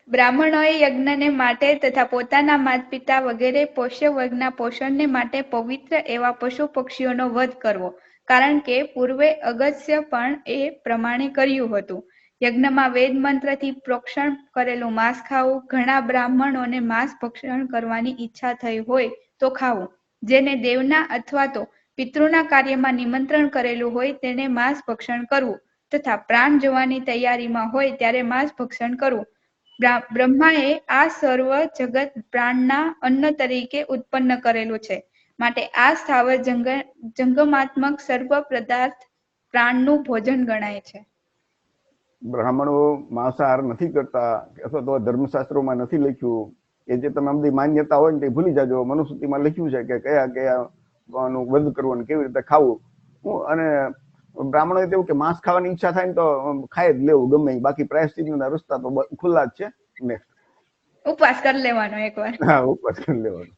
બ્રાહ્મણોએ યજ્ઞને માટે તથા પોતાના માતા પિતા વગેરે પોષ્ય વર્ગના પોષણને માટે પવિત્ર એવા પશુ પક્ષીઓનો વધ કરવો, કારણ કે પૂર્વે અગસ્ત્ય પણ એ પ્રમાણે કર્યું હતું. યજ્ઞમાં વેદ મંત્રથી પ્રોક્ષણ કરેલું માંસ ખાવું. ઘણા બ્રાહ્મણોને માંસ ભક્ષણ કરવાની ઈચ્છા થઈ હોય તો ખાવું. જેને દેવના અથવા તો પિતૃના કાર્યમાં નિમંત્રણ કરેલું હોય તેને માંસ ભક્ષણ કરવું તથા પ્રાણ જવાની તૈયારીમાં હોય ત્યારે માંસ ભક્ષણ કરવું. બ્રહ્માએ આ સર્વ જગત પ્રાણના અન્ન તરીકે ઉત્પન્ન કરેલું છે, માટે આ સ્થાવર જંગમાત્મક સર્વ પદાર્થ પ્રાણનું ભોજન ગણાય છે. બ્રાહ્મણો માંસાહાર નથી કરતા અથવા તો ધર્મશાસ્ત્રોમાં નથી લખ્યું. એ જે તમે બધી માન્યતા હોય ને તે ભૂલી જાજો. મનુસ્મૃતિમાં લખ્યું છે કે કયા કયા વધ કરવું કેવી રીતે ખાવું. અને બ્રાહ્મણોએ તેવું કે માંસ ખાવાની ઈચ્છા થાય ને તો ખાઈ જ લેવું ગમે. બાકી પ્રાયશ્ચિતના રસ્તા તો ખુલ્લા જ છે. નેક્સ્ટ ઉપવાસ કરી લેવાનો એકવાર. હા, ઉપવાસ કરી લેવાનો.